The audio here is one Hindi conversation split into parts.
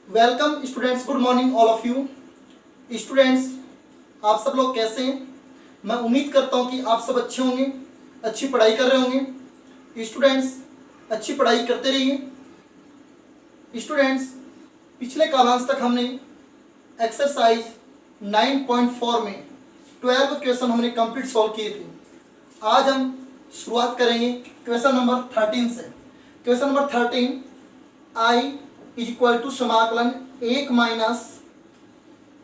Welcome students, good morning all of you. Students, आप सब लोग कैसे हैं? मैं उम्मीद करता हूं कि आप सब अच्छे होंगे, अच्छी पढ़ाई कर रहे होंगे। स्टूडेंट्स, अच्छी पढ़ाई करते रहिए। स्टूडेंट्स, पिछले कालांश तक हमने एक्सरसाइज 9.4 में 12 क्वेश्चन हमने कंप्लीट सॉल्व किए थे। आज हम शुरुआत करेंगे क्वेश्चन नंबर 13 से। Question number 13, I is equal to समाकलन 1 माइनस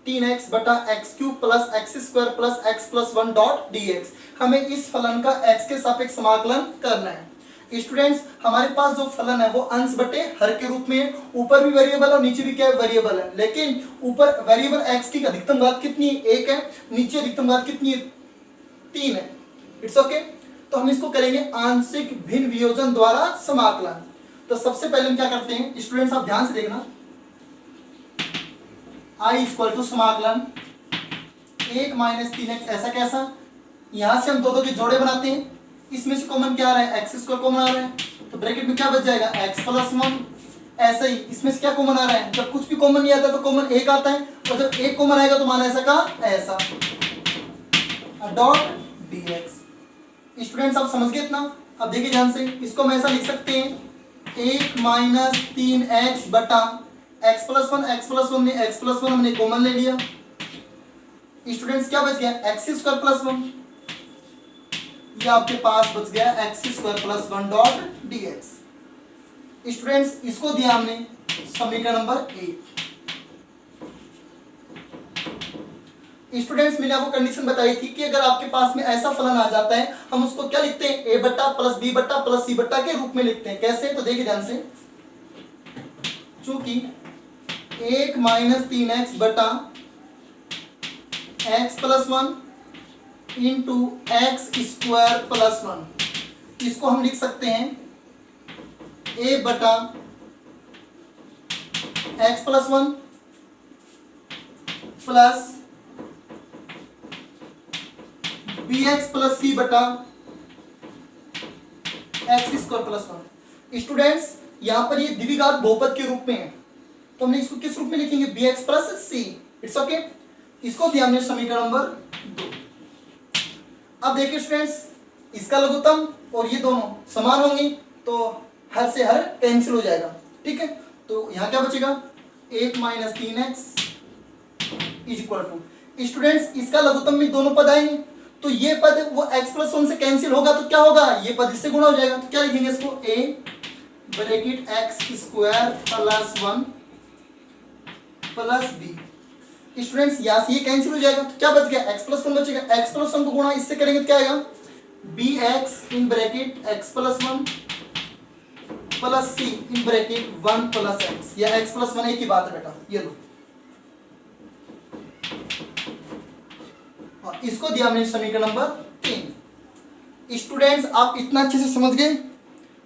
3x बटा x cube plus x square plus x plus 1 dot d x. हमें इस फलन का x के सापेक्ष समाकलन करना है। स्टूडेंट्स, हमारे पास जो फलन है वो अंश बटे हर के रूप में है। ऊपर भी वेरिएबल और नीचे भी क्या है, वेरिएबल है। लेकिन ऊपर वेरिएबल x की अधिकतम घात कितनी है, 1 है। नीचे अधिकतम घात कितनी है, 3 है। It's okay. तो हम इसको करेंगे आंशिक भिन्न वियोजन द्वारा समाकलन। तो सबसे पहले हम क्या करते हैं स्टूडेंट्स, आप ध्यान से देखना। I इक्वल टू समाकलन 1 माइनस 3x, ऐसा कैसा? यहां से हम दो दो के जोड़े बनाते हैं। इसमें से कॉमन क्या आ रहा है, एक्स स्क्वायर कॉमन आ रहा है, तो ब्रैकेट में क्या बच जाएगा, x प्लस 1। ऐसे ही इसमें से क्या कॉमन आ रहा है, जब कुछ भी कॉमन नहीं आता तो कॉमन एक आता है, और जब एक कॉमन आएगा तो माना ऐसा का ऐसा डॉट dx। स्टूडेंट्स, आप समझ गए इतना? अब देखिए ध्यान से, इसको हम ऐसा लिख सकते हैं 1 माइनस 3x बटा x प्लस 1 में x प्लस 1 हमने कॉमन ले लिया। स्टूडेंट्स, क्या बच गया, एक्स स्क्वायर प्लस 1। ये आपके पास बच गया x square plus 1 dot dx। Students, इसको दिया हमने समीकरण नंबर 1। स्टूडेंट्स, मैंने आपको कंडीशन बताई थी कि अगर आपके पास में ऐसा फलन आ जाता है, हम उसको क्या लिखते हैं, a बट्टा प्लस बी बट्टा प्लस सी बट्टा के रूप में लिखते हैं। कैसे? तो देखिए ध्यान से, चूंकि 1 माइनस 3x बटा x plus 1 into x square plus 1, इसको हम लिख सकते हैं a बटा x plus 1 plus b x plus c बटा एक्स स्क्वायर प्लस 1। स्टूडेंट्स, यहां पर ये द्विघात बहुपद के रूप में है, तो हमने इसको किस रूप में लिखेंगे, b x plus c. It's okay. इसको दिया हमने समीकरण नंबर 2। अब देखिए स्टूडेंट्स, इसका लघुत्तम और ये दोनों समान होंगे तो हर से हर कैंसिल हो जाएगा। ठीक है, तो यहां क्या बचेगा, 1 minus 3x is equal to, students इसका लघुत्तम में दोनों पद आएंगे, तो ये पद वो x प्लस 1 से कैंसिल होगा तो क्या होगा, ये पद इससे गुणा हो जाएगा। तो क्या लिखेंगे इसको, a bracket x square plus 1 plus b. Students, यहां से ये कैंसिल हो जाएगा तो क्या बच गया, x प्लस 1 बचेगा। x प्लस 1 को गुणा इससे करेंगे तो क्या आएगा, b x in bracket x plus 1 plus c in bracket 1 plus x. या x प्लस 1 एक ही बात है बेटा, ये लो। और इसको दिया हमने समीकरण नंबर 3। स्टूडेंट्स, आप इतना अच्छे से समझ गए?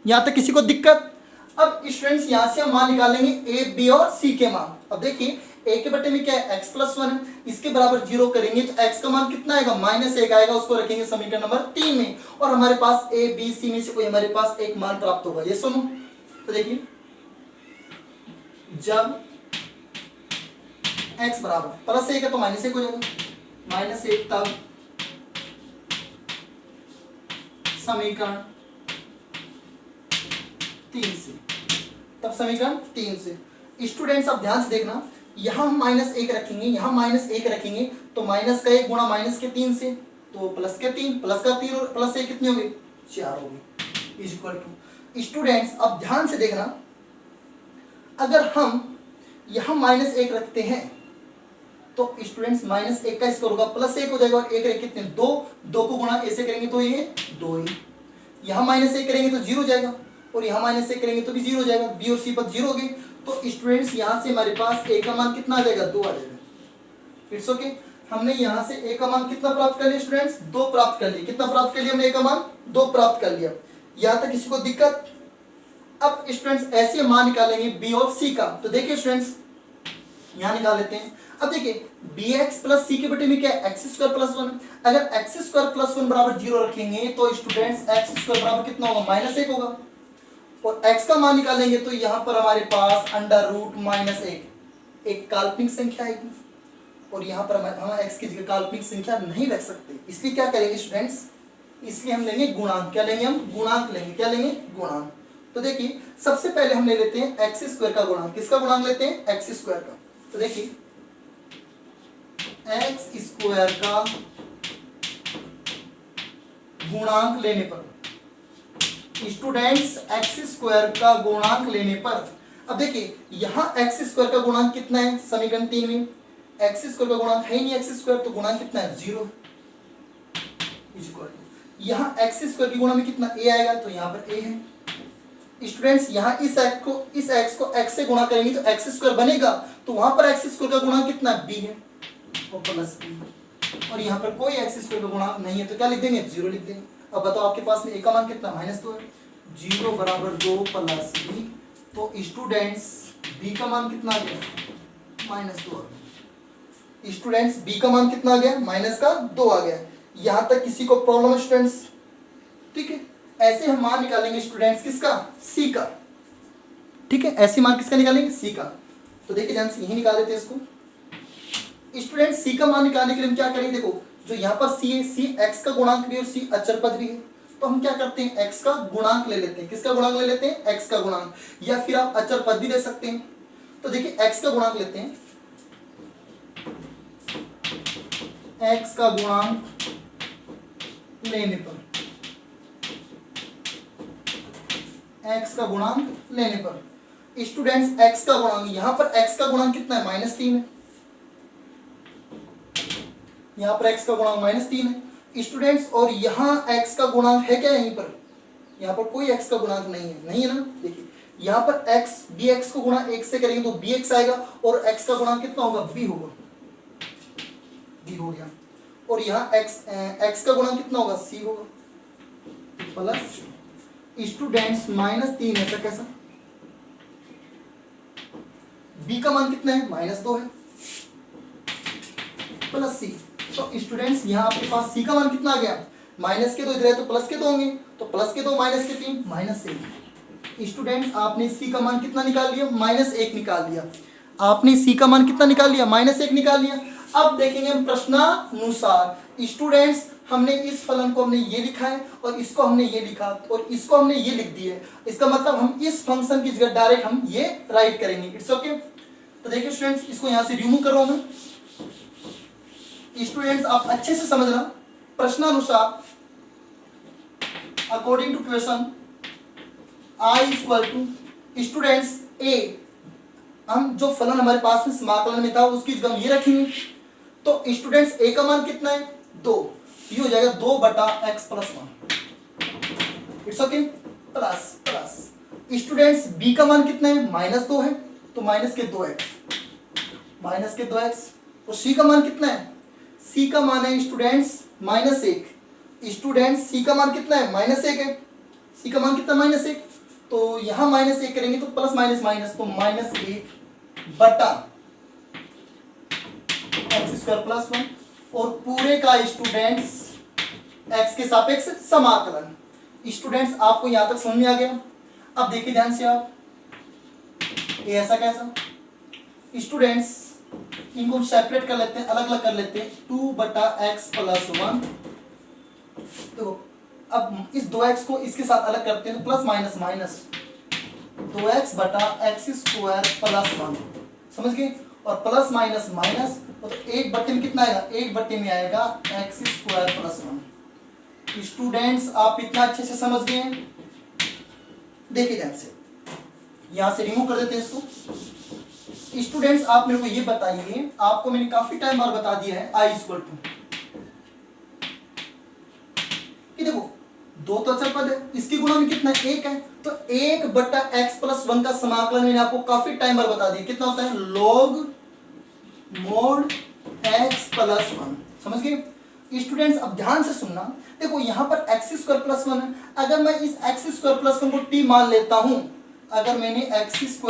यहां तक किसी को दिक्कत? अब स्टूडेंट्स, यहां से हम मान निकालेंगे ए बी और सी के मान। अब देखिए, ए के बटे में क्या है, एक्स प्लस 1 है, इसके बराबर 0 करेंगे तो एक्स का मान कितना आएगा, -1 आएगा। उसको रखेंगे समीकरण नंबर 3 में, और हमारे पास ए बी सी में से कोई हमारे पास एक मान प्राप्त होगा। ये सुनो, तो देखिए, जब एक्स बराबर +1 है तो -1 हो जाएगा, -1 तब समीकरण 3 से, तब समीकरण 3 से। स्टूडेंट्स, अब ध्यान से देखना, यहां हम -1 रखेंगे, यहां -1 रखेंगे, तो माइनस का 1 गुणा माइनस के 3 से, तो प्लस के 3 प्लस का 3 और प्लस 1 कितने हो गए, 4 हो गए, इज इक्वल टू। स्टूडेंट्स, अब ध्यान से देखना, अगर हम यहां -1 रखते हैं तो स्टूडेंट्स -1 का स्क्वायर होगा +1 हो जाएगा, और 1 रख कितने, 2 को गुणा ऐसे करेंगे तो ये 2 ही, यहां -1 करेंगे तो 0 हो जाएगा, और यहां -1 करेंगे तो भी 0 हो जाएगा। बी और सी पद 0 हो गए, तो स्टूडेंट्स यहां से हमारे पास ए का मान कितना आ जाएगा, 2 आ जाएगा। It's okay. हमने यहां से ए का मान कितना प्राप्त कर लिया स्टूडेंट्स, 2 प्राप्त कर लिया। कितना प्राप्त कर लिया हमने, ए का मान 2 प्राप्त कर लिया। यहां तक किसी को दिक्कत? अब स्टूडेंट्स, ऐसे मान निकालेंगे बी और सी का। तो देखिए स्टूडेंट्स, यहां निकाल लेते हैं। अब देखिए, बी एक्स प्लस सी के बटे में क्या है, एक्स स्क्वायर प्लस 1। अगर एक्स स्क्वायर प्लस 1 बराबर 0 रखेंगे तो स्टूडेंट्स एक्स स्क्वायर बराबर कितना होगा, -1 होगा। और x का मान निकालेंगे तो यहां पर हमारे पास अंडर रूट -1, एक काल्पनिक संख्या आएगी और यहाँ पर हम x की जगह काल्पनिक संख्या नहीं रख सकते, इसलिए क्या करेंगे स्टूडेंट्स, इसलिए हम लेंगे गुणांक। क्या लेंगे हम? गुणांक लेंगे। क्या लेंगे? गुणांक। तो देखिए सबसे पहले हम ले लेते हैं एक्स स्क्वायर का गुणांक। किसका गुणांक लेते हैं? एक्स स्क्वायर का। तो देखिए एक्स स्क्वायर का गुणांक लेने पर स्टूडेंट्स, एक्स स्क्वायर का गुणांक लेने पर, अब देखिए यहां एक्स स्क्वायर का गुणांक कितना है? समीकरण 3 में एक्स स्क्वायर का गुणांक है ही नहीं एक्स स्क्वायर, तो गुणांक कितना है? 0। यहां एक्स स्क्वायर की गुणा में कितना a आएगा? तो यहाँ पर a है। स्टूडेंट्स यहाँ इस x को x से गुणा करेंगे तो एक्स स्क्वायर बनेगा, तो वहां पर एक्स स्क्वायर का गुणांक कितना? b है और प्लस b, और यहाँ पर कोई एक्स स्क्वायर का गुणांक नहीं है, तो क्या लिख देंगे? 0 लिख देंगे। अब बताओ आपके पास में a का मान कितना? -2 है। 0 बराबर 2 प्लस b, तो स्टूडेंट्स b का मान कितना आ गया? -2 आ गया। स्टूडेंट्स b का मान कितना आ गया? -2 आ गया। यहां तक किसी को प्रॉब्लम है स्टूडेंट्स? ठीक है, ऐसे हम मान निकालेंगे स्टूडेंट्स किसका? c का। ठीक है, ऐसे मान किसका निकालेंगे? c का। तो देखिए ध्यान से यही निकाल देते हैं इसको। स्टूडेंट्स c का मान निकालने के लिए हम क्या करेंगे? देखो जो यहाँ पर c है, c x का गुणांक भी है और c अचर पद भी है, तो हम क्या करते हैं? x का गुणांक ले लेते हैं। किसका गुणांक ले लेते हैं? x का गुणांक, या फिर आप अचर पद भी ले सकते हैं। तो देखिए x का गुणांक लेते हैं, x का गुणांक लेने पर, x का गुणांक लेने पर स्टूडेंट्स x का गुणांक, यहां पर x का गुणांक कितना है? -3 है। यहां पर x का गुणांक -3 है स्टूडेंट्स, और यहां x का गुणांक है क्या? यहीं पर, यहां पर कोई x का गुणांक नहीं है, नहीं है ना। देखिए यहां पर x bx को गुणा 1 से करेंगे तो bx आएगा, और x का गुणांक कितना होगा? b होगा, b हो गया। और यहाँ x का गुणांक कितना होगा? c होगा, प्लस स्टूडेंट्स -3 ऐसा कैसा? b का मान कितना है? -2 है, प्लस c। तो स्टूडेंट्स यहाँ आपके पास c का मान कितना आ गया? -2 इधर है तो प्लस के 2 होंगे, तो प्लस के 2 माइनस के 3 -1। स्टूडेंट्स आपने c का मान कितना निकाल लिया? -1 निकाल लिया। आपने c का मान कितना निकाल लिया? -1 निकाल लिया। अब देखेंगे हम प्रश्नानुसार। स्टूडेंट्स हमने इस फलन को हमने ये लिखा है और इसको हमने ये लिखा और इसको हमने ये लिख दिया है, इसका मतलब हम इस फंक्शन की जगह डायरेक्ट हम ये राइट करेंगे। It's okay. तो देखिए स्टूडेंट्स इसको यहां से रिमूव कर रहा हूं मैं। स्टूडेंट्स आप अच्छे से समझना, प्रश्नानुसार according to question I equal to students a, हम जो फलन हमारे पास में समाकलन में था उसकी जगह हम ये रखेंगे, तो स्टूडेंट्स a का मान कितना है? 2, ये हो जाएगा 2/x + 1। It's okay. Plus students b का मान कितना है? -2 है, तो -2x। और c का मान कितना है? c का मान है स्टूडेंट्स -1। स्टूडेंट्स c का मान कितना है? -1 है। c का मान कितना? -1। तो यहां -1 करेंगे तो प्लस माइनस माइनस, तो -1/x² + 1, और पूरे का स्टूडेंट्स x के सापेक्ष समाकलन। स्टूडेंट्स आपको यहां तक समझ में आ गया? अब देखिए ध्यान से आप, ये ऐसा कैसा? स्टूडेंट्स इनको सेपरेट कर लेते हैं, अलग अलग कर लेते हैं। 2/x + 1, तो अब इस 2x को इसके साथ अलग करते हैं तो प्लस माइनस माइनस 2x/x² + 1, समझ गए? और प्लस माइनस माइनस, तो 1/, में कितना आएगा? 1/, में आएगा x² + 1। स्टूडेंट्स आप इतना अच्छे से समझ गए हैं? देखिए ध्यान से, यहां से रिमूव कर देते हैं इसको। स्टूडेंट्स आप मेरे को ये बताइए, आपको मैंने काफी टाइम बाद बता दिया है I इक्वल टू, देखो 2 तो अचर पद है, इसकी गुणा में कितना? 1 है, तो 1/x + 1 का समाकलन मैंने आपको काफी टाइम बाद बता दिया, कितना होता है? log mod x + 1। समझ गए स्टूडेंट्स? अब ध्यान से सुनना, देखो यहाँ पर x² + 1 है, अगर मैं इस x² + 1 को t मान लेता हूं, अगर मैंने x² +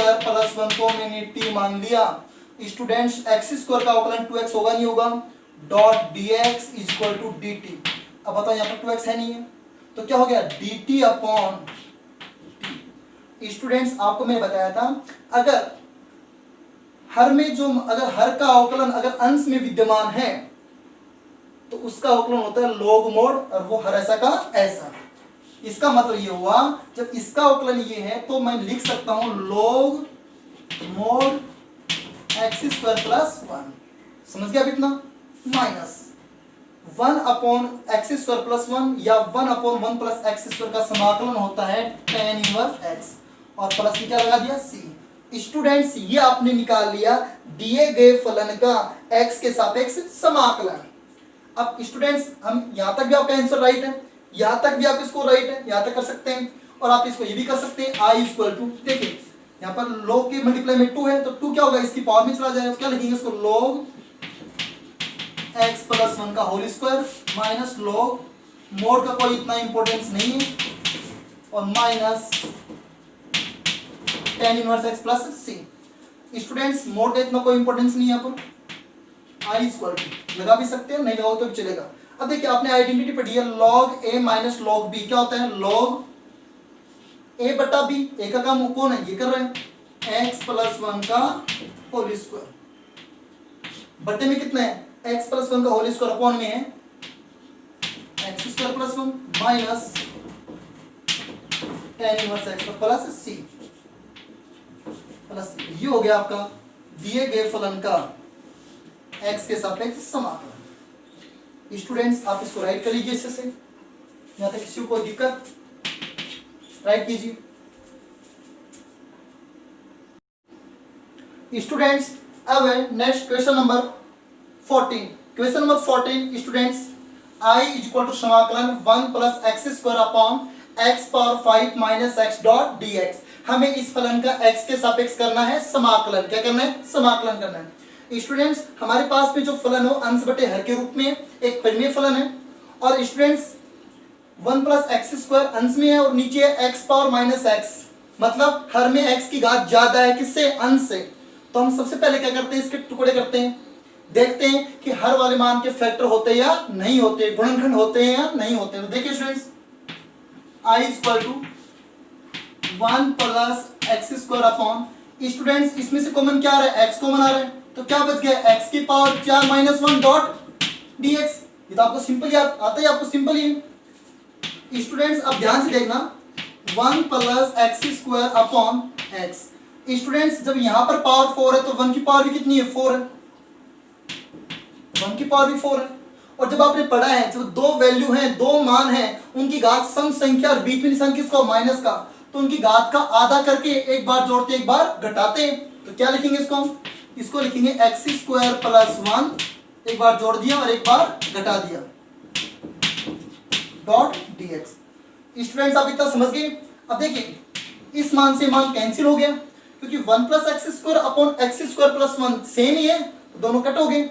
1 को मैंने t मान लिया, स्टूडेंट्स x² का अवकलन 2x होगा नहीं होगा? dx = dt। अब बताओ यहाँ पर 2x है नहीं है, तो क्या हो गया? dt/t। स्टूडेंट्स आपको मैंने बताया था, अगर हर में जो अगर हर का अवकलन अगर अंश में विद्यमान है तो उसका अवकलन होता है log mod, और वो हर ऐसा का ऐसा। इसका मतलब ये हुआ जब इसका अवकलन ये है तो मैं लिख सकता हूं log mod x square plus 1, समझ गया अब इतना, minus 1 upon x square plus 1 या 1 अपॉन 1 प्लस एक्स स्क्वायर का समाकलन होता है tan इनवर्स x, और प्लस में क्या लगा दिया c। स्टूडेंट्स ये आपने निकाल लिया दिए गए फलन का x के सापेक्ष समाकलन। अब स्टूडेंट्स हम यहाँ तक भी आपका आंसर राइट है, यहाँ तक भी आप इसको राइट है, यहाँ तक कर सकते हैं, और आप इसको ये भी कर सकते हैं i इक्वल टू, देखिए यहाँ पर log के मल्टीप्लाई में 2 है तो 2 क्या होगा इसकी पावर में चला जाएगा, तो क्या लिखेंगे इसको log x प्लस 1 का whole square minus log mod का कोई इतना इंपॉर्टेंस नहीं है, और minus tan inverse x plus c। Students mod का इतना कोई इंपॉर्टेंस नहीं है यहाँ पर, i इक्वल टू लगा भी सकते हैं, नहीं लगाओ तो भी चलेगा। अब देखिए आपने आइडेंटिटी पढ़ी है log a minus log b, क्या होता है log a बटा b, a का काम कौन है ये कर रहे हैं, x प्लस 1 का होल स्क्वायर, बटे में कितना है x प्लस 1 का होल स्क्वायर अपॉन में है x square plus 1 minus tan inverse x plus c plus, ये हो गया आपका दिए गए फलन का x के सापेक्ष समाकलन। स्टूडेंट्स आप इसको राइट कर लीजिए, इससे यहाँ तक किसी को दिक्कत राइट कीजिए। स्टूडेंट्स अब है next question number 14। Question number 14 students i equal to समाकलन 1 plus x square upon x power 5 minus x dot d x. हमें इस फलन का x के सापेक्ष करना है समाकलन, क्या करना है समाकलन करना है। स्टूडेंट्स हमारे पास में जो फलन हो अंश बटे हर के रूप में एक परिमेय फलन है, और स्टूडेंट्स 1 प्लस एक्स स्क्वायर अंश में है और नीचे है x पावर माइनस एक्स, मतलब हर में x की घात ज्यादा है किससे, अंश से। तो हम सबसे पहले क्या करते हैं इसके टुकड़े करते हैं, देखते हैं कि हर वाले मान के फैक्टर होते हैं या नहीं होते, गुणनखंड होते हैं या नहीं होते। तो देखिए students i equal to 1 plus x square upon, students इसमें से कॉमन क्या आ रहा है x कॉमन आ रहा है, तो क्या बच गया x की पावर 4 माइनस 1 डॉट dx। ये तो आपको सिंपल याद आता है, आपको सिंपल ही। स्टूडेंट्स अब ध्यान से देखना 1 plus x square upon x. Students जब यहाँ पर पावर 4 है तो 1 की पावर भी कितनी है 4 है, 1 की पावर भी 4 है। और जब आपने पढ़ा है जब दो वैल्यू हैं, दो मान हैं, उनकी घात सम संख्या और बीच में निशान किसका माइनस का, तो उनकी घात का आधा करके एक बार जोड़ते एक बार घटाते, तो क्या लिखेंगे इसको हम, इसको लिखेंगे एक्स स्क्वायर प्लस 1, एक बार जोड़ दिया और एक बार घटा दिया डॉट dx। स्टूडेंट्स आप इतना समझ गए। अब देखिए इस मान से मान कैंसिल हो गया, क्योंकि 1 plus x square upon x square plus 1 same ही है, तो दोनों कट हो गए।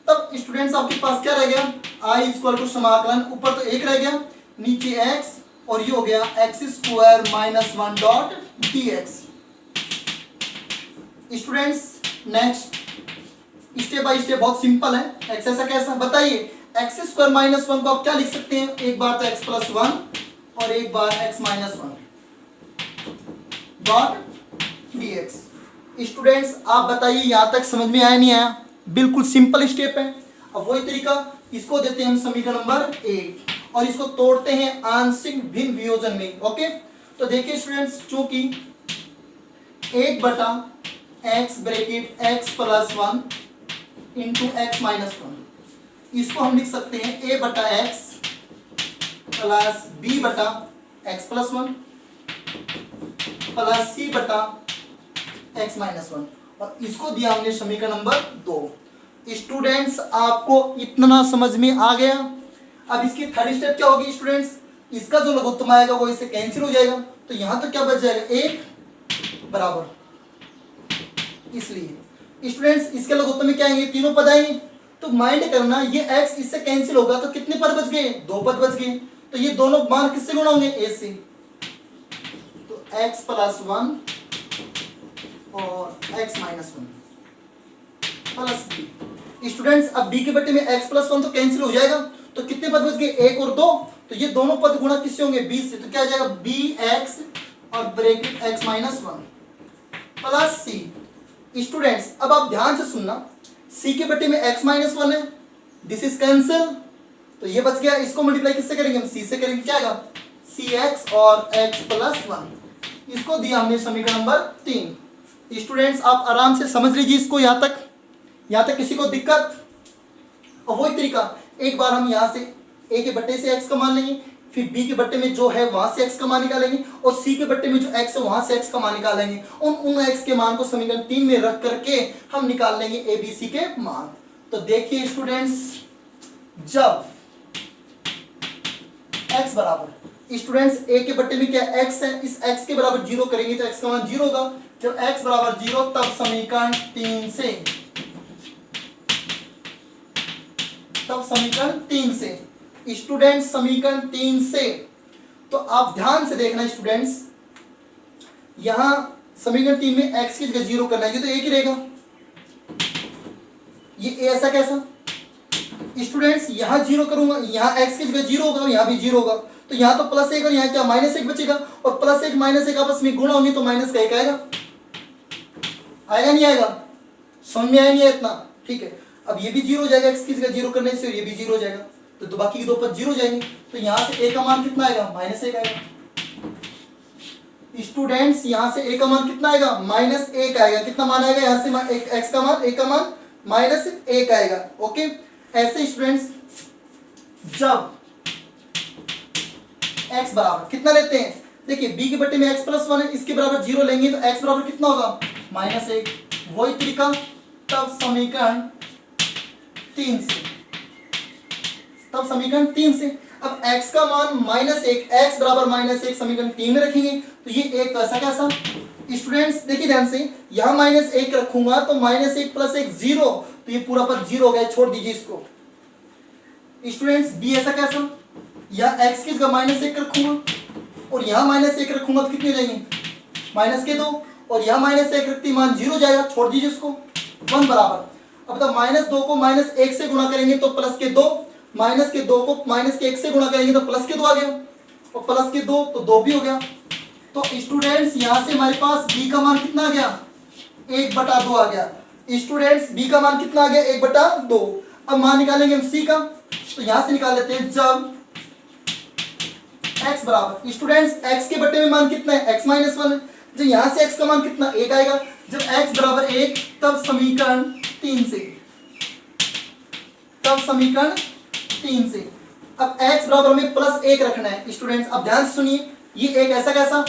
तब स्टूडेंट्स आपके पास क्या रह गया, i इक्वल टू समाकलन, ऊपर तो एक रह गया नीचे x, और ये हो गया x square minus 1 dot dx। Students next step by step बहुत सिंपल है। x ऐसा कैसा बताइए, एक्स स्क्वायर माइनस 1 को आप क्या लिख सकते हैं, एक बार तो x प्लस 1 और एक बार x minus 1 dot dx। Students आप बताइए यहाँ तक समझ में आया नहीं आया, बिल्कुल सिंपल स्टेप है। अब वही तरीका, इसको देते हैं हम समीकरण नंबर 1 और इसको तोड़ते हैं आंशिक भिन्न वियोजन में। ओके तो देखिए स्टूडेंट्स, चूंकि 1 बटा x bracket x plus 1 into x minus 1, इसको हम लिख सकते हैं a बटा एक्स प्लस b बटा एक्स प्लस 1 प्लस c बटा एक्स माइनस 1, और इसको दिया हमने समीकरण नंबर 2। स्टूडेंट्स आपको इतना समझ में आ गया। अब इसकी थर्ड स्टेप क्या होगी स्टूडेंट्स, इसका जो लघुत्तम आएगा वो इससे कैंसिल हो जाएगा, तो यहां तो क्या बच जाएगा 1 बराबर, इसलिए स्टूडेंट्स इसके लघुत्तम में क्या आएंगे, तीनों पद आएंगे। तो माइंड करना ये x इससे कैंसिल होगा तो कितने पद बच गए, 2 पद बच गए। तो ये दोनों मान किससे गुणा होंगे, a से, तो x प्लस 1 और x minus 1 plus b। Students अब b के बटे में x प्लस 1 तो कैंसिल हो जाएगा, तो कितने पद बच गए, 1 और 2, तो ये दोनों पद गुणा किससे होंगे, b से, तो क्या आ जाएगा bx और bracket x minus 1 plus c। Students अब आप ध्यान से सुनना, सी के बट्टे में x माइनस 1 है, दिस इज कैंसिल, तो ये बच गया। इसको मल्टीप्लाई किससे करेंगे हम, सी से करेंगे, क्या आएगा सी एक्स और x प्लस 1। इसको दिया हमने समीकरण नंबर 3। स्टूडेंट्स आप आराम से समझ लीजिए इसको, यहाँ तक किसी को दिक्कत। और वही तरीका, एक बार हम यहाँ से a के बट्टे से x का मान लेंगे, फिर b के बट्टे में जो है वहां से x का मान निकालेंगे, और c के बट्टे में जो x है वहां से x का मान निकालेंगे। उन x के मान को समीकरण 3 में रख करके हम निकाल लेंगे a b c के मान। तो देखिए स्टूडेंट्स, जब x बराबर, स्टूडेंट्स a के बट्टे में क्या x है, इस x के बराबर 0 करेंगे तो x का मान 0 होगा। जब x बराबर 0 तब समीकरण 3 से स्टूडेंट्स, समीकरण 3 से, तो आप ध्यान से देखना स्टूडेंट्स, यहां समीकरण 3 में x की जगह 0 करना है, ये तो एक ही रहेगा। ये ऐसा कैसा स्टूडेंट्स, यहां 0 करूंगा, यहां x की जगह 0 होगा, यहां भी 0 होगा, तो यहां तो +1 और यहां क्या -1 बचेगा, और +1 -1 आपस में गुणा होंगे तो -1 आएगा। आएगा नहीं आएगा, समझ में आया नहीं है इतना, ठीक है। अब ये भी 0 हो जाएगा, x की जगह 0 करने से, और ये भी 0 हो जाएगा, तो बाकी के दो पद 0 हो जाएंगे। तो यहाँ से a का मान कितना आएगा, -1 आएगा। स्टूडेंट्स यहाँ से a का मान कितना आएगा, -1 आएगा। कितना मान आएगा यहाँ से, x का मान, a का मान -1 आएगा। ओके, ऐसे स्टूडेंट्स जब x बराबर कितना लेते हैं, देखिए b के बट्टे में x प्लस 1 है, इसके बराबर 0 लेंगे तो x बराबर कितना होगा, -1। वही तरीका, तब समीकरण 3 से, अब x का मान -1, x बराबर -1 समीकरण 3 में रखेंगे, तो ये एक तो ऐसा कैसा स्टूडेंट्स, देखिए ध्यान से, यहाँ -1 रखूंगा तो -1 + 1 0, तो ये पूरा पद 0 हो गया, छोड़ दीजिए इसको। स्टूडेंट्स b ऐसा कैसा, यहाँ x की जगह -1 रखूंगा और यहाँ -1 रखूंगा तो कितने हो जाएंगे, -2, और यहाँ -1 रखते मान 0 हो जाएगा, छोड़ दीजिए इसको। 1 बराबर, अब तो -2 को -1 से गुणा करेंगे तो +2, -2 को -1 से गुणा करेंगे तो +2 आ गया, और +2 तो 2 भी हो गया। तो स्टूडेंट्स यहाँ से हमारे पास b का मान कितना आ गया, 1/2 आ गया। स्टूडेंट्स b का मान कितना आ गया, 1/2। अब मान निकालेंगे हम c का, तो यहाँ से निकाल लेते हैं। जब x बराबर, स्टूडेंट्स x के बट्टे में मान कितना है, x -1 है, जो यहाँ से x का मान कितना 1 आएगा। जब x बराबर 1 तब समीकरण 3 से, अब x बराबर हमें +1 रखना है स्टूडेंट्स। अब ध्यान से सुनिए, ये एक ऐसा कैसा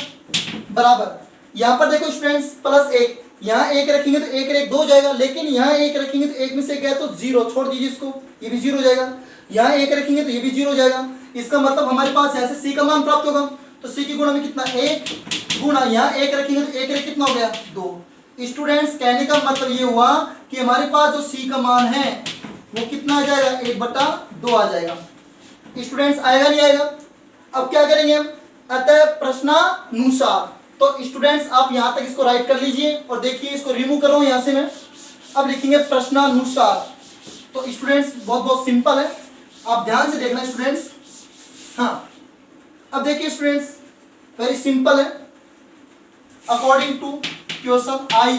बराबर, यहाँ पर देखो स्टूडेंट्स +1, यहाँ 1 रखेंगे तो 1 1 2 हो जाएगा, लेकिन यहाँ 1 रखेंगे तो 1 में से गया तो 0, छोड़ दीजिए इसको, ये भी 0 हो जाएगा। यहाँ 1 रखेंगे तो ये भी 0 हो जाएगा। इसका मतलब हमारे पास यहाँ से c का मान प्राप्त होगा, तो c की गुणा में कितना, 1 गुणा यहाँ 1 रखेंगे तो 1 1 कितना हो गया, 2। स्टूडेंट्स कहने का मतलब ये हुआ कि हमारे पास जो c का मान है वो कितना आ जाएगा, 1/2 आ जाएगा। स्टूडेंट्स आएगा नहीं आएगा। अब क्या करेंगे हम, अतः प्रश्नानुसार। तो स्टूडेंट्स आप यहाँ तक इसको राइट कर लीजिए और देखिए, इसको रिमूव कर रहा हूँ यहाँ से मैं। अब लिखेंगे प्रश्नानुसार। तो स्टूडेंट्स बहुत सिंपल है, आप ध्यान से देखना स्टूडेंट्स। हाँ, अब देखिए स्टूडेंट्स, वेरी सिंपल है। According to question I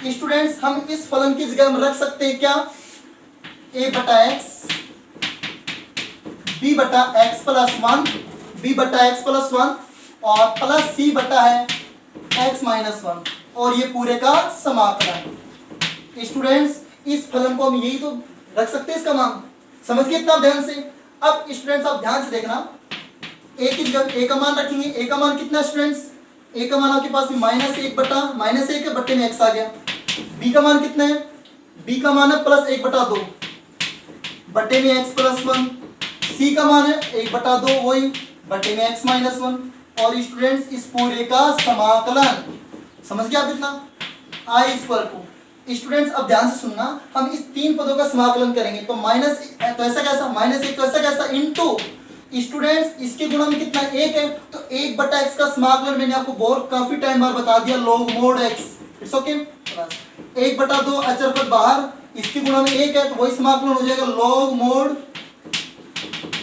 = students हम इस फलन की जगह में रख सकते हैं क्या, a/x b/x + 1 b/x + 1 और प्लस c बटा है x - 1, और ये पूरे का समाकलन। स्टूडेंट्स इस फलन को हम यही तो रख सकते हैं, इसका मान समझ के इतना ध्यान से। अब स्टूडेंट्स आप ध्यान से देखना, a की जगह a का मान रखेंगे। a का मान कितना स्टूडेंट्स, a का मान आपके पास में -1 के बट्टे में x आ गया। b का मान कितना है, b का मान है +1/2 बट्टे में x + 1। c का मान है 1/2 वही बट्टे में x - 1। और स्टूडेंट्स इस पूरे का समाकलन, समझ गया आप इतना। I = स्टूडेंट्स अब ध्यान से सुनना, हम इस 3 पदों का समाकलन करेंगे तो -1 तो ऐसा कैसा, -1 तो ऐसा कैसा, इनटू स्टूडेंट्स इसके गुणा में कितना 1 है, तो 1/x का समाकलन मैंने आपको बहुत काफी टाइम बाद बता दिया, log mod x। It's okay, 1/2 अचर पद बाहर, इसके गुणा में 1 है तो वही समाकलन हो जाएगा log mod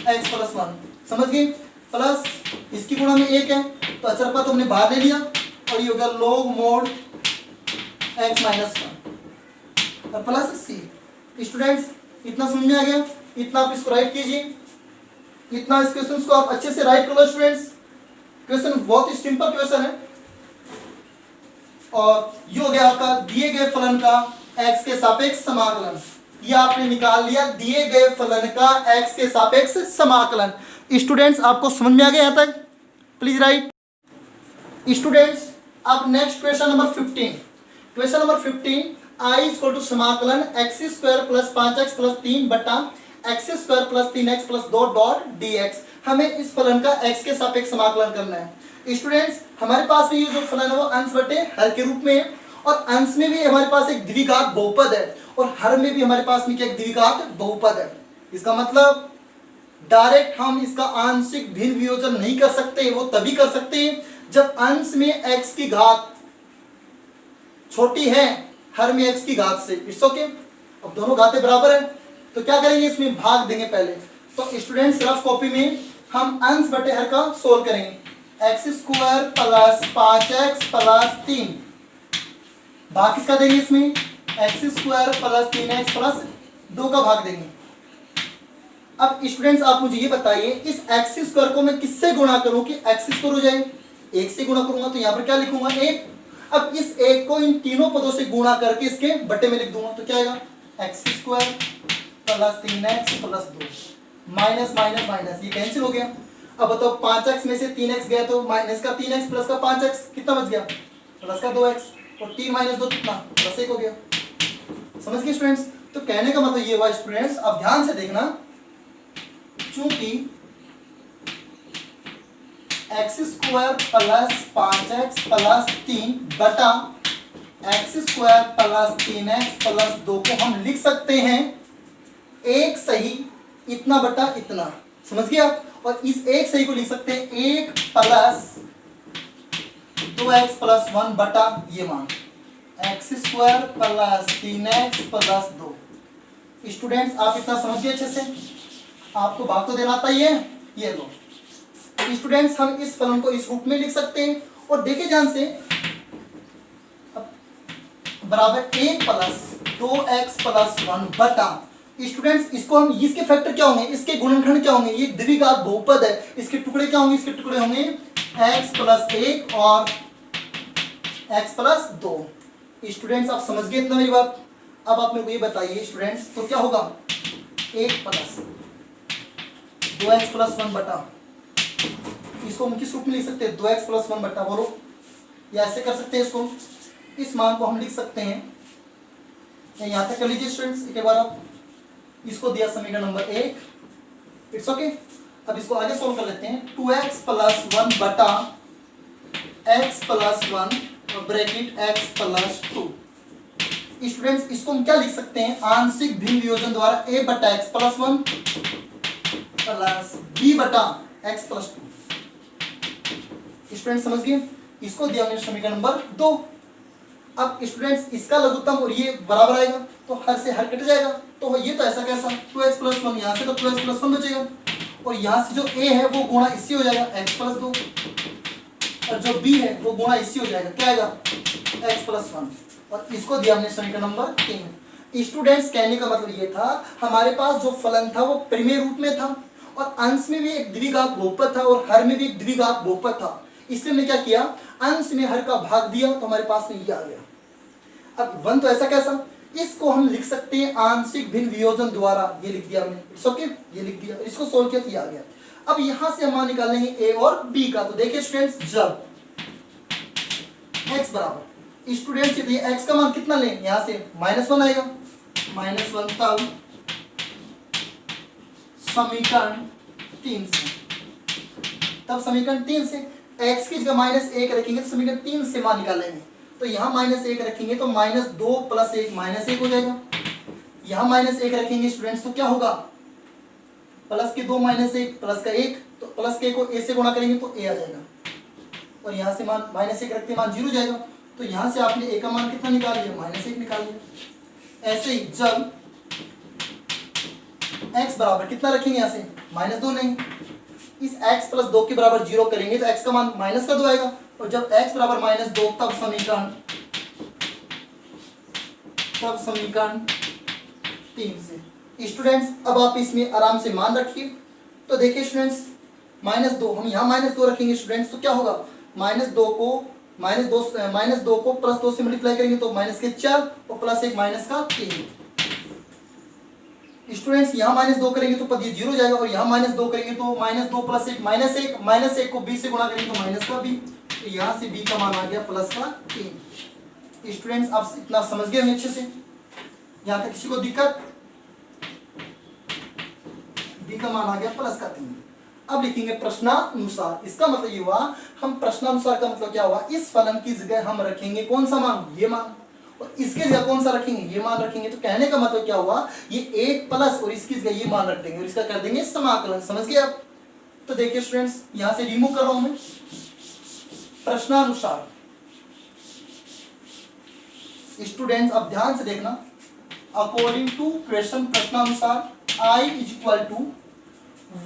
x + 1। समझ गए, प्लस इसकी गुणा में 1 है तो अचर पद हमने बाहर ले लिया और ये हो गया log mod x माइनस 1 और प्लस सी। स्टूडेंट्स इतना समझ में आ गया? इतना आप इसको राइट कीजिए, इतना इस क्वेश्चन को आप अच्छे से राइट कर लो स्टूडेंट्स। क्वेश्चन बहुत ही सिंपल क्वेश्चन है और ये हो गया आपका दिए गए फलन का x के सापेक्ष समाकलन। ये आपने निकाल लिया दिए गए फलन का x के सापेक्ष समाकलन। स्टूडेंट्स आपको समझ में आ गया यहाँ तक? Please right. स्टूडेंट्स अब next question number 15। Question number 15 i equal to समाकलन x square plus 5x plus 3 बटा x square plus 3x plus 2 dot dx। हमें इस फलन का x के सापेक्ष समाकलन करना है। स्टूडेंट्स हमारे पास में ये जो फलन है वो अंश बटे हर के रूप में है और अंश में भी हमारे पास एक द्विघात बहुपद है और हर में भी हमारे पास में क्या एक द्विघात बहुपद है। इसका मतलब डायरेक्ट हम इसका आंशिक भिन्न वियोजन नहीं कर सकते, वो तभी कर सकते हैं जब अंश में x की घात छोटी है हर में x की घात से। It's okay. अब दोनों घातें बराबर है तो क्या करेंगे, इसमें भाग देंगे पहले। तो स्टूडेंट्स रफ कॉपी में हम अंश बटे हर का सोल्व करेंगे। x square plus 5x plus 3 भाग किसका देंगे इसमें, x square plus 3x plus 2 का भाग देंगे। अब स्टूडेंट्स आप मुझे ये बताइए इस x स्क्वायर को मैं किससे गुणा करूं कि x स्क्वायर हो जाए। 1 से गुणा करूंगा तो यहाँ पर क्या लिखूंगा 1। अब इस 1 को इन तीनों पदों से गुणा करके इसके बट्टे में लिख दूंगा तो क्या आएगा x square plus 3x plus 2 minus minus minus ये कैंसिल हो गया। अब बताओ 5x में से 3x गया तो माइनस का 3x प्लस का 5x कितना बच गया, प्लस का 2x और 3 माइनस 2 कितना, प्लस 1 हो गया। समझ गए स्टूडेंट्स? तो कहने का मतलब ये हुआ स्टूडेंट्स, अब ध्यान से देखना, चूंकि x square plus 5x plus 3 बटा x square plus 3x plus 2 को हम लिख सकते हैं एक सही इतना बटा इतना। समझ गए आप? और इस एक सही को लिख सकते हैं 1 प्लस 2x प्लस 1 बटा ये मान x square plus 3x plus 2। Students आप इतना समझिए अच्छे से, आपको भाग तो देना आता ही है। ये लो स्टूडेंट्स हम इस फलन को इस रूप में लिख सकते हैं और देखिए ध्यान से बराबर 1 प्लस 2x प्लस 1 बटा। स्टूडेंट्स इसको हम इसके फैक्टर क्या होंगे, इसके गुणनखंड क्या होंगे, ये द्विघात बहुपद है, इसके टुकड़े क्या होंगे, इसके टुकड़े होंगे x प्लस 1 और x प्लस 2। स्टूडेंट्स आप समझ गए इतना मेरी बात? अब आप मेरे को ये बताइए स्टूडेंट्स तो क्या होगा 1 प्लस 2x प्लस 1 बटा, इसको हम किस रूप में लिख सकते हैं 2x प्लस 1 बटा, बोलो, या ऐसे कर सकते हैं इसको, इस मान को हम लिख सकते हैं, यहाँ तक कर लीजिए स्टूडेंट्स। एक बार आप इसको दिया समीकरण नंबर 1। It's okay. अब इसको आगे सोल्व कर लेते हैं 2x प्लस 1 बटा x प्लस 1 और ब्रैकेट x प्लस 2। स्टूडेंट्स इसको हम क्या लिख सकते हैं आंशिक भिन्न वियोजन द्वारा a बटा x प्लस 1 प्लस b बटा x प्लस 2। स्टूडेंट्स समझ गए? इसको दिया हमने समीकरण नंबर 2। अब स्टूडेंट्स इसका लघुत्तम और ये बराबर आएगा तो हर से हर कट जाएगा, तो ये तो ऐसा कैसा 2x प्लस 1 यहाँ से तो 2x प्लस 1 बचेगा और यहाँ से जो a है वो गुणा इससे हो जाएगा x प्लस 2 और जो b है वो गुणा इससे हो जाएगा, क्या आएगा x प्लस 1। और इसको दिया हमने समीकरण नंबर 3। स्टूडेंट्स कहने का मतलब ये था हमारे पास जो फलन था वो परिमेय रूप में था और अंश में भी एक द्विघात बहुपद था और हर में भी एक द्विघात बहुपद था। इसलिए हमने क्या किया अंश में हर का भाग दिया तो हमारे पास में ये आ गया। अब 1 तो ऐसा कैसा, इसको हम लिख सकते हैं आंशिक भिन्न वियोजन द्वारा, ये लिख दिया हमने। इट्स ओके, ये लिख दिया, इसको सोल्व किया तो ये आ गया। अब यहां से हम मान निकालेंगे a और b का। तो देखिए स्टूडेंट्स जब x बराबर स्टूडेंट्स ये x का मान कितना लें, यहां से -1 आएगा, -1 तब समीकरण 3 से, तब समीकरण 3 से x की जगह -1 रखेंगे तो समीकरण 3 से मान निकालेंगे। तो यहाँ -1 रखेंगे तो -2 प्लस 1 -1 हो जाएगा। यहाँ -1 रखेंगे स्टूडेंट्स तो क्या होगा प्लस के 2 -1 प्लस का 1, तो प्लस के को a से गुणा करेंगे तो a आ जाएगा और यहाँ से मान -1 रखते मान 0 जाएगा। तो यहाँ से आपने a का मान कितना निकाल लिया -1 निकाल लिया। ऐसे ही जब x बराबर कितना रखेंगे यहाँ से -2 लेंगे, इस x प्लस 2 के बराबर 0 करेंगे तो x का मान -2 आएगा और जब x बराबर -2 तब समीकरण तब समीकरण 3 से। स्टूडेंट्स अब आप इसमें आराम से मान रखिए। तो देखिए स्टूडेंट्स, -2 हम यहाँ -2 रखेंगे स्टूडेंट्स, तो क्या होगा, -2 को +2 से मल्टीप्लाई करेंगे तो -4 और +1 -3। स्टूडेंट्स यहाँ -2 करेंगे तो पद ये 0 हो जाएगा, और यहाँ -2 करेंगे तो -2 +1 -1 को b से गुणा करेंगे तो माइनस का b, तो यहाँ से b का मान आ गया +3। स्टूडेंट्स आप इतना समझ गए होंगे अच्छे से, यहाँ तक किसी को दिक्कत? b का मान आ गया +3। अब लिखेंगे प्रश्नानुसार। इसका मतलब ये हुआ, हम प्रश्नानुसार का मतलब क्या हुआ, इस फलन की जगह हम रखेंगे कौन सा मान, ये मान, और इसके जगह कौन सा रखेंगे, ये मान रखेंगे। तो कहने का मतलब क्या हुआ, ये 1 प्लस और इसकी जगह ये मान रख देंगे और इसका कर देंगे समाकलन। समझ गए आप? तो देखिए स्टूडेंट्स, यहां से रिमूव कर रहा हूं मैं प्रश्नानुसार। स्टूडेंट्स अब ध्यान से देखना, अकॉर्डिंग टू क्वेश्चन प्रश्नानुसार I =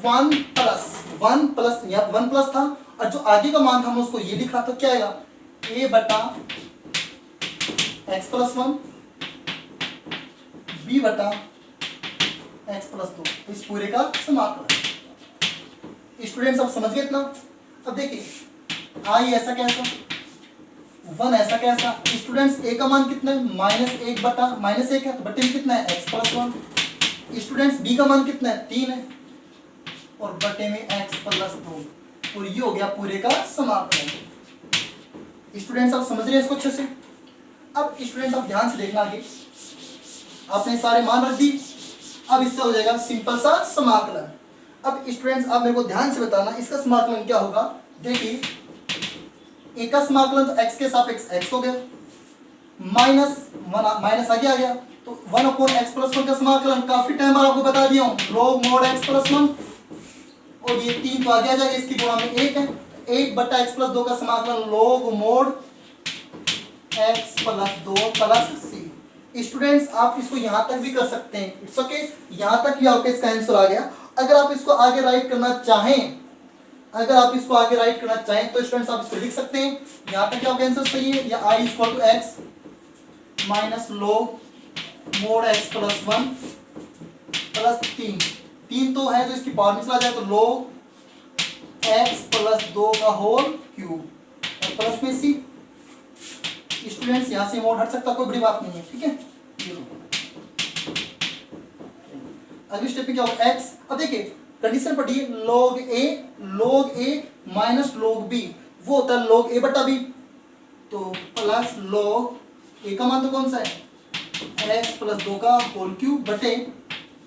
1 प्लस यहाँ 1 प्लस था, और जो आगे का मान था हमने उसको ये लिखा, तो क्या आएगा, a/x+1 b/x+2, इस पूरे का समाकलन। स्टूडेंट्स अब समझ गए इतना? अब देखिए I ऐसा कैसा, 1 ऐसा कैसा। स्टूडेंट्स a का मान कितना है, -1 है, तो बटे में कितना है, x+1। स्टूडेंट्स b का मान कितना है, 3 है, और बटे में x+2, और ये हो गया पूरे का समाकलन। स्टूडेंट्स आप समझ रहे हैं इसको अच्छे से? अब स्टूडेंट्स आप ध्यान से देखना आगे, आपने सारे मान रख दी, अब इसका हो जाएगा सिंपल सा समाकलन। अब स्टूडेंट्स आप मेरे को ध्यान से बताना, इसका समाकलन क्या होगा। देखिए एक का समाकलन तो x के सापेक्ष x हो गया, माइनस आगे आ गया, तो 1/x+1 का समाकलन काफी टाइम आपको बता दिया हूं, log mod x+1, और ये 3 तो आगे आ जाएगा, इसकी गुणा में 1 है, 1/x+2 का समाकलन log mod x+2 + c। Students आप इसको यहाँ तक भी कर सकते हैं, इट्स ओके, यहाँ तक भी आपका इसका आंसर आ गया। अगर आप इसको आगे राइट करना चाहें, तो स्टूडेंट्स आप इसको लिख सकते हैं, यहाँ तक आपका आंसर सही है, या I = x - log mod x+1 + 3 तो है, तो इसकी पावर में चला जाए तो log x+2 का होल क्यूब, और प्लस में c। स्टूडेंट्स यहाँ से मोड हट सकता, कोई बड़ी बात नहीं है, ठीक है। अगली स्टेप में क्या होगा, x। अब देखिए कंडीशन पढ़िए, log a - log b, वो होता है log a/b, तो प्लस log a का मान तो कौन सा है, x+2 का होल क्यूब बटे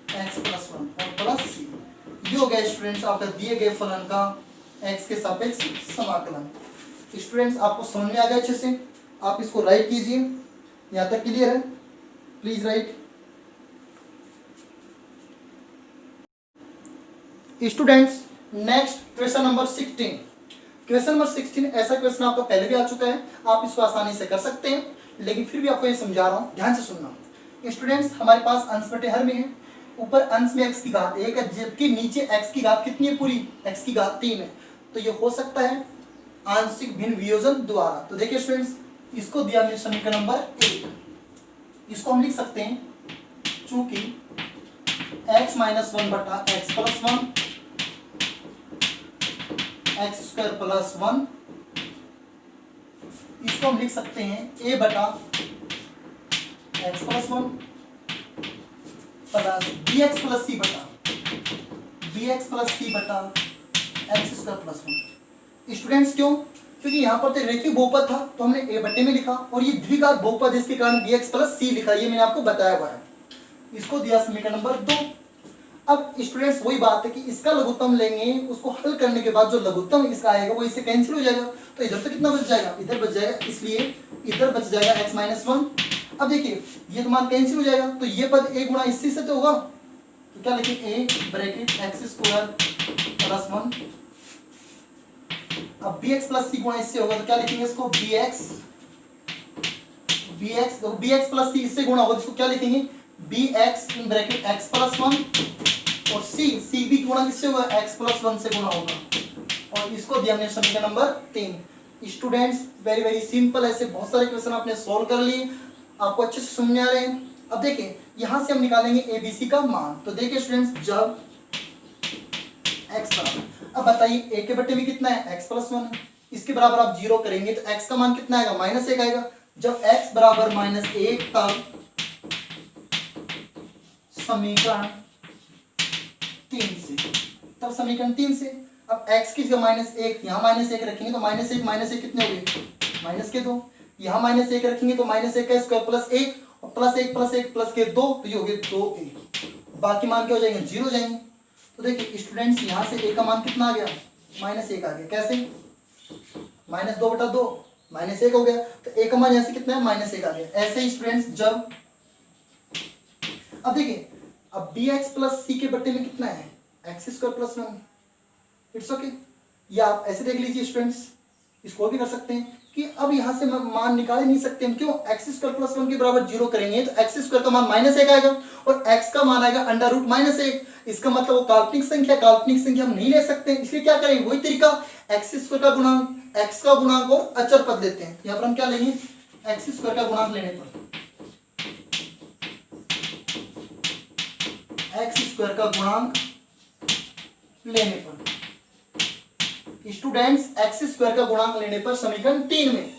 x+1 और प्लस c। ये हो गया स्टूडेंट्स आपका दिए गए फलन का x के सापेक्ष समाकलन। स्टूडेंट्स आपको समझ में आ गया अच्छे से? आप इसको राइट कीजिए, यहाँ तक क्लियर है? Please right. Students next question number 16। Question number 16 ऐसा क्वेश्चन आपका पहले भी आ चुका है, आप इसको आसानी से कर सकते हैं, लेकिन फिर भी आपको ये समझा रहा हूँ, ध्यान से सुनना। स्टूडेंट्स हमारे पास अंश बटे हर में है, ऊपर अंश में x की घात 1 है, जबकि नीचे x की घात कितनी है, पूरी x की घात 3 है, तो ये हो सकता है आंशिक भिन्न वियोजन द्वारा। तो देखिए स्टूडेंट्स, इसको दिया हमने समीकरण नंबर 1, इसको हम लिख सकते हैं, चूंकि x - 1/x+1 x² + 1, इसको हम लिख सकते हैं a/x+1 plus bx + c x² + 1। Students क्यों? क्योंकि यहाँ पर तो रेखीय बहुपद था, तो हमने a बटे में लिखा, और ये द्विघात बहुपद इसके कारण bx + c लिखा, ये मैंने आपको बताया हुआ है। इसको दिया समीकरण नंबर 2। अब स्टूडेंट्स वही बात है कि इसका लघुत्तम लेंगे, उसको हल करने के बाद जो लघुत्तम इसका आएगा वो इससे कैंसिल हो जाएगा, तो इधर तो कितना बच जाएगा, इधर बच जाएगा, इसलिए इधर बच जाएगा x - 1। अब देखिए ये तो मान कैंसिल हो जाएगा, तो ये पद a गुणा इसी से तो होगा, तो क्या लिखें, a ब्रैकेट x² + 1। अब bx + c गुणा इससे होगा, तो क्या लिखेंगे इसको, bx + c इससे गुणा होगा, इसको क्या लिखेंगे, bx ब्रैकेट x + 1, और c भी गुणा किससे होगा, x + 1 से गुणा होगा, और इसको दिया हमने समीकरण number 3। Students very very simple, ऐसे बहुत सारे क्वेश्चन आपने सॉल्व कर लिए। आपको अच्छे से समझ में आ रहे हैं। अब देखिए यहां से हम निकालेंगे ABC का मान। तो देखिए स्टूडेंट्स, जब x बराबर, अब बताइए a के बट्टे में कितना है, x प्लस 1 है, इसके बराबर आप 0 करेंगे तो x का मान कितना आएगा, -1 आएगा। जब x बराबर -1 तब समीकरण 3 से, तब समीकरण 3 से अब x की जगह -1, यहाँ -1 रखेंगे तो -1 कितने हो गए, -2, यहाँ -1 रखेंगे तो -1 का स्क्वायर +1 और +1 प्लस के 2, तो ये हो गए 2a। बाकी मान क्या हो जाएंगे, 0 हो जाएंगे। तो देखिए स्टूडेंट्स यहाँ से a का मान कितना आ गया, -1 आ गया। कैसे, -2/2 -1 हो गया, तो a का मान यहाँ से कितना है, -1 आ गया। ऐसे ही स्टूडेंट्स जब, अब देखिए अब bx प्लस c के बट्टे में कितना है, x² + 1, इट्स ओके। या आप ऐसे देख लीजिए स्टूडेंट्स, इसको भी कर सकते हैं कि अब यहाँ से मान निकाल नहीं सकते हम, क्यों, x² + 1 के बराबर 0 करेंगे तो x² का मान -1 आएगा और x का मान आएगा √-1। इसका मतलब वो काल्पनिक संख्या हम नहीं ले सकते, इसलिए क्या करेंगे, वही तरीका, x² का गुणांक, x का गुणांक और अचर पद लेते हैं। यहाँ पर हम क्या लेंगे, x² का गुणांक लेने पर, x² का गुणांक लेने पर स्टूडेंट्स, x² का गुणांक लेने पर समीकरण 3 में,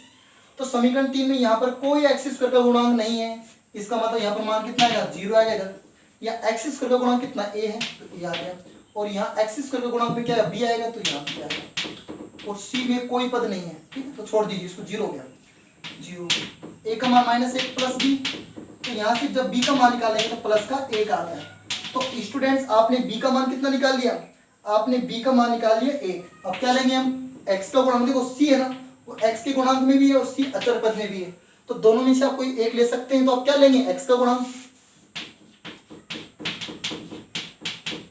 तो समीकरण 3 में यहाँ पर कोई x² का गुणांक नहीं है, इसका मतलब यहाँ पर मान कितना आएगा, 0 आएगा। या x² का गुणांक कितना a है, तो a आ गया, और यहाँ x² का गुणांक में क्या है, b आएगा, तो यहाँ b आएगा, और c में कोई पद नहीं है, ठीक है, तो छोड़ दीजिए इसको, 0 हो गया, 0। a का मान -1 प्लस b, तो यहाँ से जब b का मान निकालेंगे तो प्लस का 1 आ गया। तो स्टूडेंट्स आपने b का मान कितना निकाल लिया, आपने b का मान निकाल लिया 1। अब क्या लेंगे हम, x का गुणांक, देखो c है ना, वो x के गुणांक में भी है और c अचर पद में भी है, तो दोनों में से आप कोई एक ले सकते हैं। तो आप क्या लेंगे, x का गुणांक,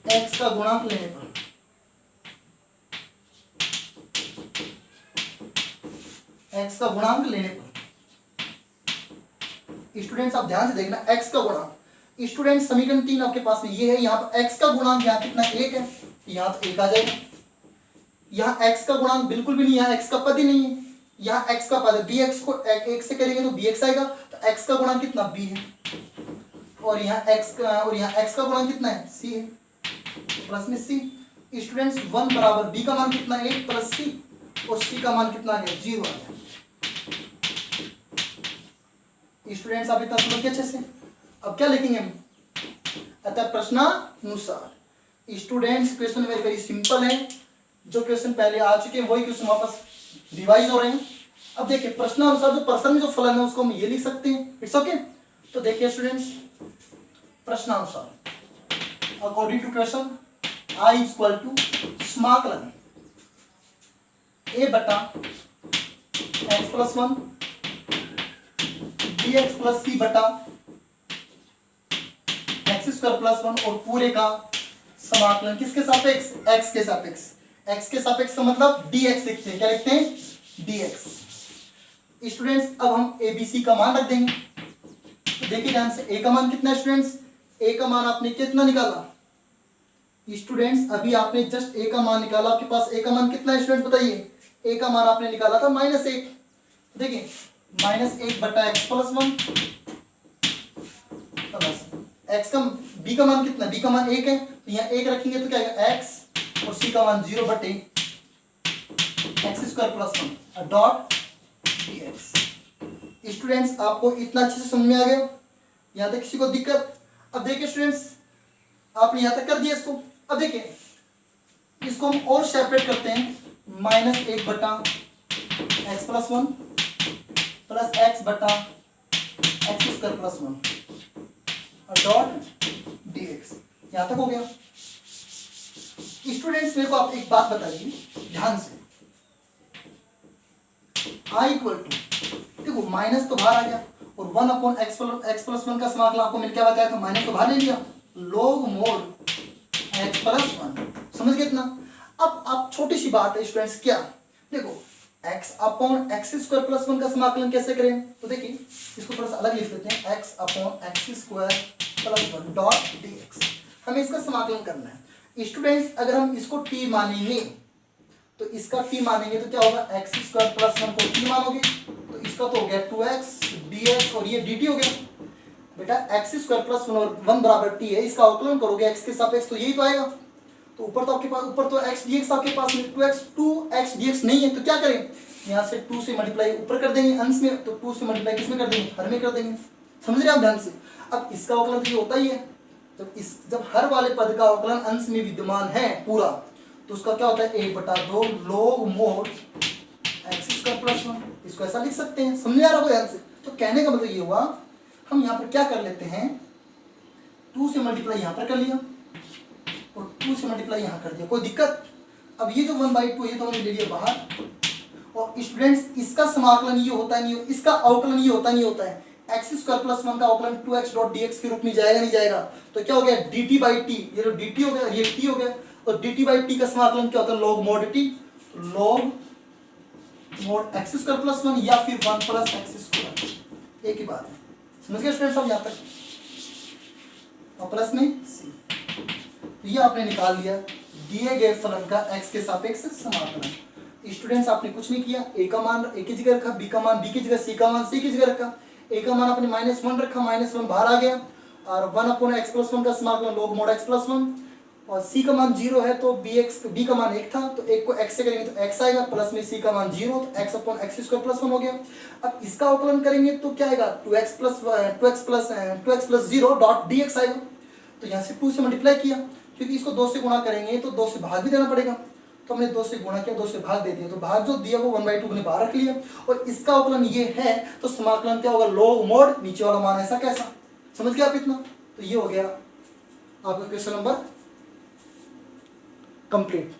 x का गुणांक लेने पर, x का गुणांक लेने पर स्टूडेंट्स आप ध्यान से देखना, x का गुणांक, स्टूडेंट्स समीकरण 3 आपके पास में ये है, यहाँ पर x का गुणांक यहाँ कितना 1 है, यहाँ तो 1 आ जाएगा। यहाँ x का गुणांक बिल्कुल भी नहीं, यहाँ x का पद ही नहीं है, यहाँ x का पद है, bx को 1 से करेंगे तो bx आएगा, तो x का गुणांक कितना b है, और यहाँ x का गुणांक कितना है, c है, प्लस में c। स्टूडेंट्स 1 बराबर b का मान कितना है, 1 प्लस c, और c का मान कितना आ गया, 0 आ गया। स्टूडेंट्स आप इतना समझ के अच्छे से, अब क्या लिखेंगे हम, अतः प्रश्नानुसार। स्टूडेंट्स क्वेश्चन वेरी सिंपल है, जो क्वेश्चन पहले आ चुके हैं वही क्वेश्चन वापस रिवाइज हो रहे हैं। अब देखिए प्रश्नानुसार जो प्रश्न में जो फलन है उसको हम ये लिख सकते हैं, इट्स ओके। तो देखिए स्टूडेंट्स, प्रश्नानुसार according to question I equal to समाकलन a बटा x + 1 dx + c बटा x² + 1 और पूरे का समाकलन किसके सापेक्ष, x के सापेक्ष। x के सापेक्ष का मतलब dx लिखते हैं, क्या लिखते हैं, dx। स्टूडेंट्स अब हम ABC का मान रख देंगे, तो देखिए ध्यान से, a का मान कितना है स्टूडेंट्स, a का मान आपने कितना निकाला स्टूडेंट्स, अभी आपने जस्ट a का मान निकाला, आपके पास a का मान कितना है स्टूडेंट्स बताइए, a का मान आपने निकाला था -1। देखिए -1 बटा x + 1 प्लस x का, b का मान कितना, b का मान 1 है, तो यहाँ 1 रखेंगे तो क्या आएगा, x, और c का मान 0 बटे x² + 1 डॉट dx। स्टूडेंट्स आपको इतना अच्छे से समझ में आ गया, यहाँ तक किसी को दिक्कत। अब देखिए स्टूडेंट्स, आपने यहाँ तक कर दिया इसको। अब देखिए इसको हम और सेपरेट करते हैं, -1 बटा x + 1 प्लस x बटा x² + 1 डॉट dx। यहाँ तक हो गया। स्टूडेंट्स मेरे को आप एक बात बताइए ध्यान से, I इक्वल टू, देखो माइनस तो बाहर आ गया और 1/x + 1 का समाकलन आपको मैंने क्या बताया था, माइनस तो बाहर ले लिया, log mod x + 1, समझ गए इतना। अब आप छोटी सी बात है स्टूडेंट्स, क्या देखो x/x² + 1 का समाकलन कैसे करें, तो देखिए इसको थोड़ा सा अलग लिख लेते हैं, x/x² + 1 डॉट dx। हमें इसका समाकलन करना है स्टूडेंट्स। अगर हम इसको t मानेंगे तो इसका t मानेंगे तो क्या होगा, x² + 1 को t मानोगे तो इसका तो हो गया 2x dx और ये dt हो गया बेटा। एक्स स्क्वायर प्लस 1 बराबर टी है, इसका अवकलन करोगे एक्स के सापेक्ष तो यही तो आएगा। तो ऊपर तो आपके पास, ऊपर तो x dx आपके पास 2x dx नहीं है, तो क्या करें, यहाँ से 2 से मल्टीप्लाई ऊपर कर देंगे अंश में, तो 2 से मल्टीप्लाई किस में कर देंगे, हर में कर देंगे। समझ रहे हैं आप ध्यान से। अब इसका अवकलन तो ये होता ही है, जब हर वाले पद का अवकलन अंश में विद्यमान है पूरा, तो उसका क्या होता है 1/2 log mod x square plus 1। इसको ऐसा लिख सकते हैं, समझ आ रहा है ध्यान से। तो कहने का मतलब ये हुआ, हम यहाँ पर क्या कर लेते हैं, 2 से मल्टीप्लाई यहाँ पर कर लिया और 2 से मल्टीप्लाई यहाँ कर दिया, कोई दिक्कत। अब ये जो 1/2 ये तो हमने ले लिया बाहर। और स्टूडेंट्स इसका समाकलन ये होता नहीं, इसका अवकलन ये होता नहीं होता है। एक्स स्क्वायर प्लस 1 का अवकलन 2x डॉट dx के रूप में जाएगा नहीं जाएगा, तो क्या हो गया dt बाई टी, ये जो dt हो गया ये t हो गया, और dt बाई टी का समाकलन क्या होता है log mod t, log mod x square plus 1 या फिर 1 प्लस एक्स स्क्वायर, एक ही बात है। समझ गए स्टूडेंट्स अब यहाँ तक, और प्लस में c, तो ये आपने निकाल लिया दिए गए फलन का x के सापेक्ष समाकलन। स्टूडेंट्स आपने कुछ नहीं किया, a का मान a की जगह रखा, b का मान b की जगह, c का मान c की जगह रखा, a का मान आपने -1 रखा, -1 बाहर आ गया, और 1/x प्लस 1 का समाकलन log mod x प्लस 1, और c का मान 0 है तो b का मान 1 था, तो 1 को x से करेंगे तो x आएगा, प्लस में c का मान 0 तो x/x स्क्वायर प्लस 1 हो गया। अब इसका अवकलन करेंगे तो क्या आएगा 2x प्लस 0 डॉट dx आएगा। तो यहाँ से 2 से मल्टीप्लाई किया, क्योंकि इसको 2 से गुणा करेंगे तो 2 से भाग भी देना पड़ेगा, तो हमने 2 से गुणा किया, 2 से भाग दे दिया, तो भाग जो दिया वो 1/2 हमने बाहर रख लिया। और इसका अवकलन ये है, तो समाकलन क्या होगा log mod नीचे वाला मान ऐसा कैसा, समझ गए आप इतना। तो ये हो गया आपका question number complete.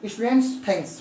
Students thanks.